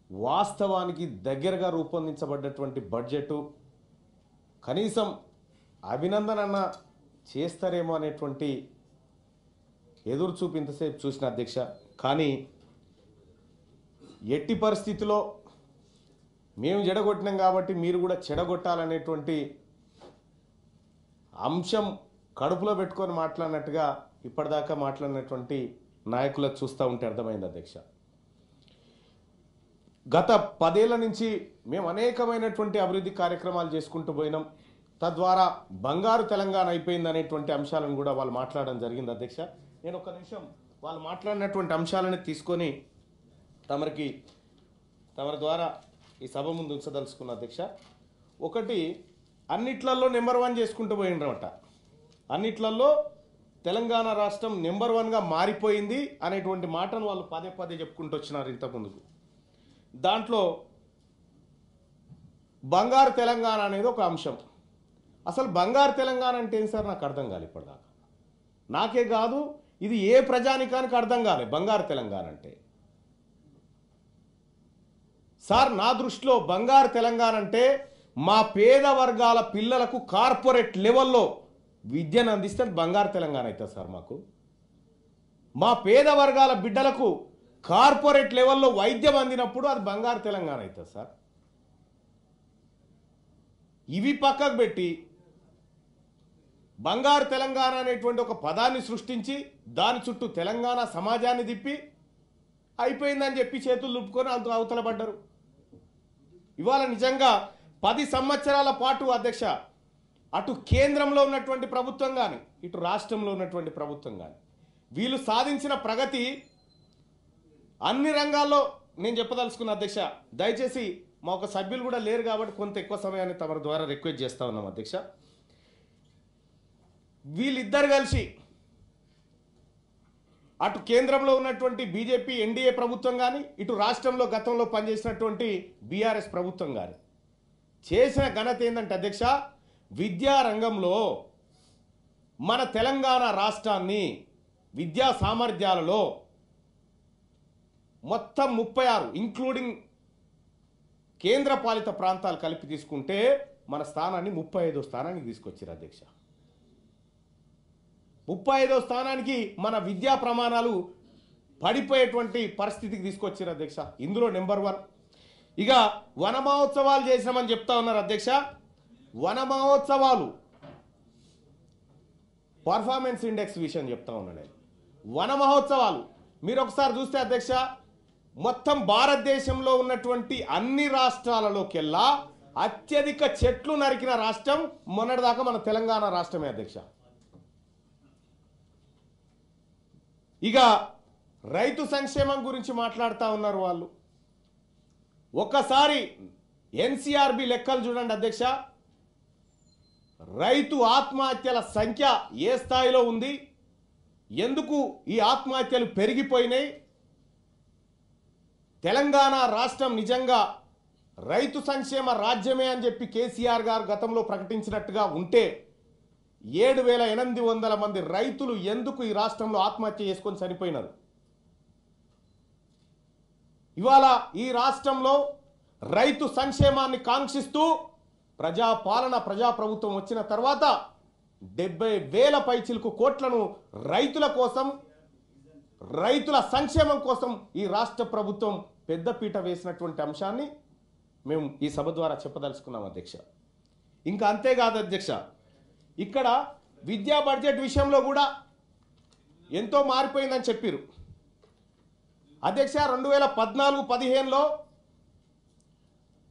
వాస్తవానికి దగ్గరగా రూపొందించబడ్డటువంటి బడ్జెట్ కనీసం అభినందన చేస్తారేమో అనేటువంటి ఎదురు చూపు ఇంతసేపు చూసిన అధ్యక్ష. కానీ ఎట్టి పరిస్థితిలో మేము చెడగొట్టినాం కాబట్టి మీరు కూడా చెడగొట్టాలనేటువంటి అంశం కడుపులో పెట్టుకొని మాట్లాడినట్టుగా ఇప్పటిదాకా మాట్లాడినటువంటి నాయకులకు చూస్తూ ఉంటే అర్థమైంది అధ్యక్ష. గత 10 ఏళ్ల నుంచి మేము అనేకమైనటువంటి అభివృద్ధి కార్యక్రమాలు చేసుకుంటూ పోయినాం. తద్వారా బంగారు తెలంగాణ అయిపోయింది అనేటువంటి అంశాలను కూడా వాళ్ళు మాట్లాడడం జరిగింది అధ్యక్ష. నేను ఒక నిమిషం వాళ్ళు మాట్లాడినటువంటి అంశాలను తీసుకొని తమరి ద్వారా ఈ సభ ముందు ఉంచదలుచుకున్న అధ్యక్ష. ఒకటి, అన్నిట్లలో నెంబర్ 1 చేసుకుంటూ పోయినరట. అన్నిట్లలో తెలంగాణ రాష్ట్రం నెంబర్ 1గా మారిపోయింది అనేటువంటి మాటను వాళ్ళు పదే పదే చెప్పుకుంటూ వచ్చినారు ఇంతకుముందుకు. దాంట్లో బంగారు తెలంగాణ అనేది ఒక అంశం. అసలు బంగారు తెలంగాణ అంటే ఏం సార్ నాకు అర్థం కాలేదు ఇప్పటిదాకా. నాకే కాదు, ఇది ఏ ప్రజానికానికి అర్థం కాలేదు బంగారు తెలంగాణ అంటే. సార్ నా దృష్టిలో బంగారు తెలంగాణ అంటే మా పేద వర్గాల పిల్లలకు కార్పొరేట్ లెవెల్లో విద్యను అందిస్తే బంగారు తెలంగాణ అవుతుంది సార్. మాకు మా పేద వర్గాల బిడ్డలకు కార్పొరేట్ లెవెల్లో వైద్యం అందినప్పుడు అది బంగారు తెలంగాణ అవుతుంది సార్. ఇవి పక్కకు పెట్టి బంగారు తెలంగాణ అనేటువంటి ఒక పదాన్ని సృష్టించి దాని చుట్టూ తెలంగాణ సమాజాన్ని తిప్పి అయిపోయిందని చెప్పి చేతులు లుప్పుకొని అవతల పడ్డారు. ఇవాళ నిజంగా 10 సంవత్సరాల పాటు అధ్యక్ష అటు కేంద్రంలో ఉన్నటువంటి ప్రభుత్వం కానీ ఇటు రాష్ట్రంలో ఉన్నటువంటి ప్రభుత్వం కానీ వీళ్ళు సాధించిన ప్రగతి అన్ని రంగాల్లో నేను చెప్పదలుచుకున్న అధ్యక్ష. దయచేసి మా ఒక సభ్యులు కూడా లేరు కాబట్టి కొంత ఎక్కువ సమయాన్ని తమ ద్వారా రిక్వెస్ట్ చేస్తా ఉన్నాం అధ్యక్ష. వీళ్ళిద్దరు కలిసి అటు కేంద్రంలో ఉన్నటువంటి బీజేపీ ఎన్డీఏ ప్రభుత్వం కానీ ఇటు రాష్ట్రంలో గతంలో పనిచేసినటువంటి బీఆర్ఎస్ ప్రభుత్వం కానీ చేసిన ఘనత ఏంటంటే అధ్యక్ష, విద్యారంగంలో మన తెలంగాణ రాష్ట్రాన్ని విద్యా సామర్థ్యాలలో మొత్తం 36 ఇంక్లూడింగ్ కేంద్ర పాలిత ప్రాంతాలు కలిపి తీసుకుంటే మన స్థానాన్ని 35వ స్థానానికి తీసుకొచ్చారు అధ్యక్ష. 35వ స్థానానికి మన విద్యా ప్రమాణాలు పడిపోయేటువంటి పరిస్థితికి తీసుకొచ్చారు అధ్యక్ష. ఇందులో నెంబర్ 1. ఇక వన మహోత్సవాలు చేసినామని చెప్తా ఉన్నారు అధ్యక్ష. వన మహోత్సవాలు పర్ఫార్మెన్స్ ఇండెక్స్ విషయం చెప్తా ఉన్నాను నేను. వన మహోత్సవాలు మీరు ఒకసారి చూస్తే అధ్యక్ష, మొత్తం భారతదేశంలో ఉన్నటువంటి అన్ని రాష్ట్రాలలోకెల్లా అత్యధిక చెట్లు నరికిన రాష్ట్రం మొన్నటిదాకా మన తెలంగాణ రాష్ట్రమే అధ్యక్ష. ఇక రైతు సంక్షేమం గురించి మాట్లాడుతూ ఉన్నారు వాళ్ళు. ఒక్కసారి ఎన్సీఆర్బి లెక్కలు చూడండి అధ్యక్ష. రైతు ఆత్మహత్యల సంఖ్య ఏ స్థాయిలో ఉంది, ఎందుకు ఈ ఆత్మహత్యలు పెరిగిపోయినాయి, తెలంగాణ రాష్ట్రం నిజంగా రైతు సంక్షేమ రాజ్యమే అని చెప్పి కేసీఆర్ గారు గతంలో ప్రకటించినట్టుగా ఉంటే 7,800 మంది రైతులు ఎందుకు ఈ రాష్ట్రంలో ఆత్మహత్య చేసుకొని చనిపోయినారు. ఇవాళ ఈ రాష్ట్రంలో రైతు సంక్షేమాన్ని కాంక్షిస్తూ ప్రజాపాలన ప్రజాప్రభుత్వం వచ్చిన తర్వాత 70,000 పైచిలకు కోట్లను రైతుల కోసం రైతుల సంక్షేమం కోసం ఈ రాష్ట్ర ప్రభుత్వం పెద్దపీట వేసినటువంటి అంశాన్ని మేము ఈ సభ ద్వారా చెప్పదలుచుకున్నాం అధ్యక్ష. ఇంకా అంతేకాదు అధ్యక్ష, ఇక్కడ విద్యా బడ్జెట్ విషయంలో కూడా ఎంతో మారిపోయిందని చెప్పారు అధ్యక్ష. 2014-15లో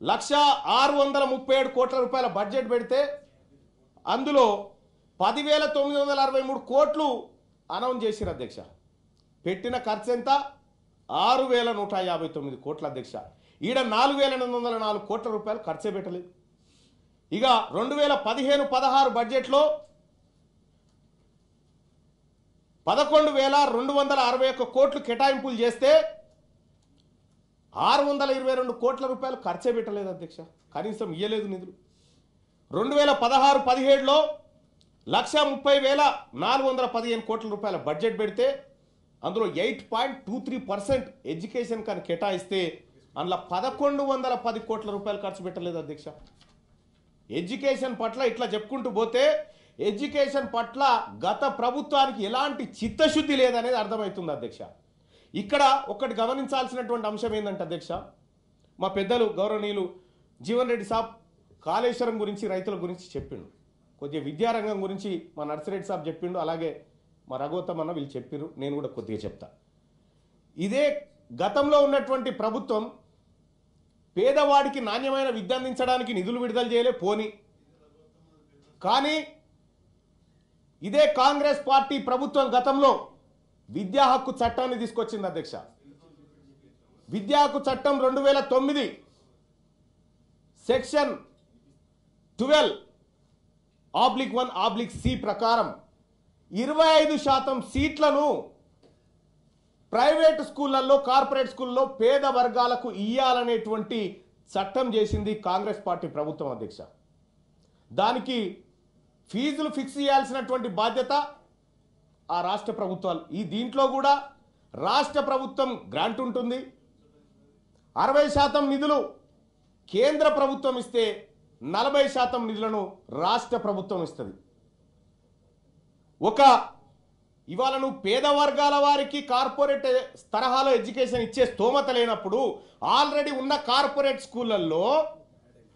1,637 కోట్ల రూపాయల బడ్జెట్ పెడితే అందులో 10,963 కోట్లు అనౌన్స్ చేశారు అధ్యక్ష. పెట్టిన ఖర్చు ఎంత? 6,159 కోట్ల అధ్యక్ష. ఈడ 4,804 కోట్ల రూపాయలు ఖర్చే పెట్టలేదు. ఇక 2015-16 బడ్జెట్లో 11,261 కోట్లు కేటాయింపులు చేస్తే 622 కోట్ల రూపాయలు ఖర్చే పెట్టలేదు అధ్యక్ష. కనీసం ఇయ్యలేదు నిధులు. 2016-17లో 1,30,415 కోట్ల రూపాయల బడ్జెట్ పెడితే అందులో 8.23% ఎడ్యుకేషన్ కానీ కేటాయిస్తే అందులో 1110 కోట్ల రూపాయలు ఖర్చు పెట్టలేదు అధ్యక్ష. ఎడ్యుకేషన్ పట్ల ఇట్లా చెప్పుకుంటూ పోతే ఎడ్యుకేషన్ పట్ల గత ప్రభుత్వానికి ఎలాంటి చిత్తశుద్ధి లేదనేది అర్థమవుతుంది అధ్యక్ష. ఇక్కడ ఒకటి గమనించాల్సినటువంటి అంశం ఏంటంటే అధ్యక్ష, మా పెద్దలు గౌరవనీయులు జీవన్ రెడ్డి సాబ్ కాళేశ్వరం గురించి రైతుల గురించి చెప్పిండు, కొద్దిగా విద్యారంగం గురించి మా నర్సిరెడ్డి సాబ్ చెప్పిండు, అలాగే మా రఘోత్తమ్ అన్న వీళ్ళు చెప్పారు, నేను కూడా కొద్దిగా చెప్తా. ఇదే గతంలో ఉన్నటువంటి ప్రభుత్వం పేదవాడికి నాణ్యమైన విద్య అందించడానికి నిధులు విడుదల చేయలే పోని, కానీ ఇదే కాంగ్రెస్ పార్టీ ప్రభుత్వం గతంలో విద్యా హక్కు చట్టాన్ని తీసుకొచ్చింది అధ్యక్ష. విద్యా హక్కు చట్టం 2009 సెక్షన్ 12(1)(c) ప్రకారం 25% సీట్లను ప్రైవేట్ స్కూళ్ళల్లో కార్పొరేట్ స్కూల్లో పేద వర్గాలకు ఇయ్యాలనేటువంటి చట్టం చేసింది కాంగ్రెస్ పార్టీ ప్రభుత్వం అధ్యక్ష. దానికి ఫీజులు ఫిక్స్ చేయాల్సినటువంటి బాధ్యత ఆ రాష్ట్ర ప్రభుత్వాలు. దీంట్లో కూడా రాష్ట్ర ప్రభుత్వం గ్రాంట్ ఉంటుంది, 60% నిధులు కేంద్ర ప్రభుత్వం ఇస్తే 40% నిధులను రాష్ట్ర ప్రభుత్వం ఇస్తుంది. ఇవాళ నువ్వు పేద వర్గాల వారికి కార్పొరేట్ తరహాలో ఎడ్యుకేషన్ ఇచ్చే స్తోమత లేనప్పుడు ఆల్రెడీ ఉన్న కార్పొరేట్ స్కూళ్ళల్లో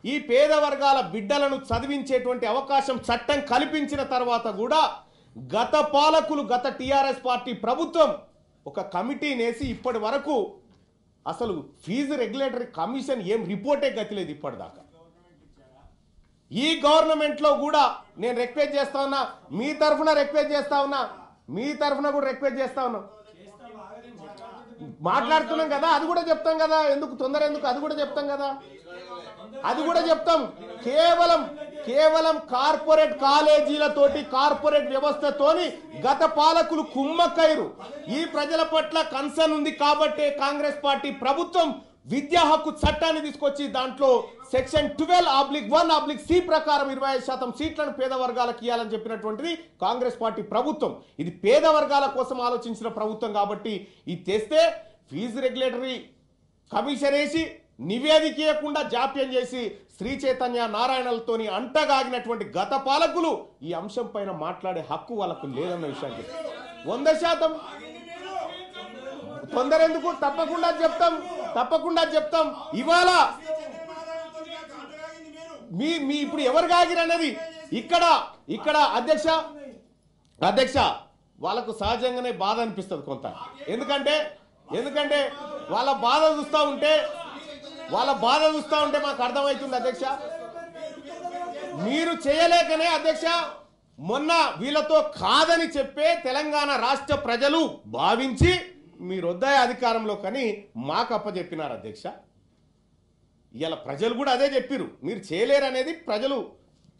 ఈ పేద వర్గాల బిడ్డలను చదివించేటువంటి అవకాశం చట్టం కల్పించిన తర్వాత కూడా గత పాలకులు, గత టీఆర్ఎస్ పార్టీ ప్రభుత్వం ఒక కమిటీని వేసి ఇప్పటి వరకు అసలు ఫీజు రెగ్యులేటరీ కమిషన్ ఏం రిపోర్టే గతిలేదు ఇప్పటిదాకా. ఈ గవర్నమెంట్లో కూడా నేను రిక్వెస్ట్ చేస్తా ఉన్నా, మీ తరఫున రిక్వెస్ట్ చేస్తా ఉన్నా, మీ తరఫున కూడా రిక్వెస్ట్ చేస్తా ఉన్నాం. మాట్లాడుతున్నాం కదా, అది కూడా చెప్తాం కదా, ఎందుకు తొందర ఎందుకు, అది కూడా చెప్తాం కదా, అది కూడా చెప్తాం. కేవలం కార్పొరేట్ కాలేజీలతోటి కార్పొరేట్ వ్యవస్థతోని గత పాలకులు కుమ్మక్కైరు. ఈ ప్రజల పట్ల కన్సర్న్ ఉంది కాబట్టి కాంగ్రెస్ పార్టీ ప్రభుత్వం విద్యా హక్కు చట్టాన్ని తీసుకొచ్చి దాంట్లో సెక్షన్ 12(1)(c) ప్రకారం 25% సీట్లను పేద వర్గాలకు ఇవ్వాలని చెప్పినటువంటిది కాంగ్రెస్ పార్టీ ప్రభుత్వం. ఇది పేద వర్గాల కోసం ఆలోచించిన ప్రభుత్వం కాబట్టి ఇది తెస్తే ఫీజు రెగ్యులేటరీ కమిషన్ వేసి నివేదిక ఇవ్వకుండా జాప్యం చేసి శ్రీ చైతన్య నారాయణలతోని అంటగాగినటువంటి గత పాలకులు ఈ అంశం పైన మాట్లాడే హక్కు వాళ్ళకు లేదన్న విషయాన్ని 100% తొందర ఎందుకు, తప్పకుండా చెప్తాం. ఇవాళ మీ ఇప్పుడు ఎవరు కాగిరన్నది ఇక్కడ అధ్యక్ష వాళ్ళకు సహజంగానే బాధ అనిపిస్తుంది కొంత. ఎందుకంటే వాళ్ళ బాధ చూస్తూ ఉంటే మాకు అర్థమవుతుంది అధ్యక్ష. మీరు చేయలేకనే అధ్యక్ష మొన్న వీళ్ళతో కాదని చెప్పే తెలంగాణ రాష్ట్ర ప్రజలు భావించి మీరు వద్దాయ అధికారంలో కానీ మాకు అప్పచెప్పినారు అధ్యక్ష. ఇవాళ ప్రజలు కూడా అదే చెప్పిరు, మీరు చేయలేరు అనేది ప్రజలు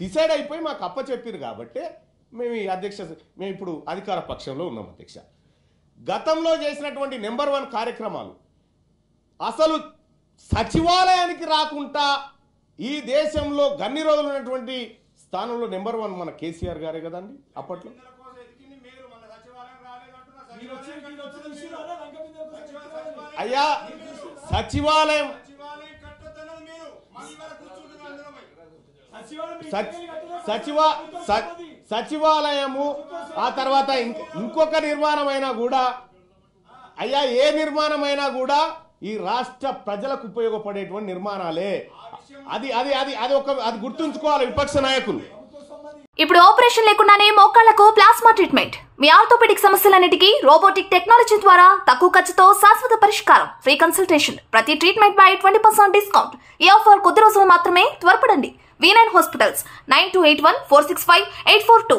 డిసైడ్ అయిపోయి మాకు అప్పచెప్పిరు కాబట్టి మేము మేము ఇప్పుడు అధికార పక్షంలో ఉన్నాం అధ్యక్ష. గతంలో చేసినటువంటి నెంబర్ 1 కార్యక్రమాలు అసలు సచివాలయానికి రాకుండా ఈ దేశంలో గన్ని రోజులు ఉన్నటువంటి స్థానంలో నెంబర్ 1 మన కేసీఆర్ గారే కదండి అప్పట్లో. అయ్యా సచివాలయము ఆ తర్వాత ఇంకొక నిర్మాణమైనా కూడా అయ్యా ఏ నిర్మాణమైనా కూడా ఈ రాష్ట్ర ప్రజలకు ఉపయోగపడేటువంటి నిర్మాణాలే. అది గుర్తుంచుకోవాలి విపక్ష నాయకులు. ఇప్పుడు ఆపరేషన్ లేకుండానే మోకాళ్లకు ప్లాస్మా ట్రీట్మెంట్. మీ ఆర్థోపెడిక్ సమస్యలన్నిటికీ రోబోటిక్ టెక్నాలజీ ద్వారా తక్కువ ఖర్చుతో శాశ్వత పరిష్కారం. Free consultation. ప్రతి ట్రీట్మెంట్ పై 20% డిస్కౌంట్. ఈ ఆఫర్ కొద్ది రోజులు మాత్రమే. త్వరపడండి. V9 hospitals 9281465842.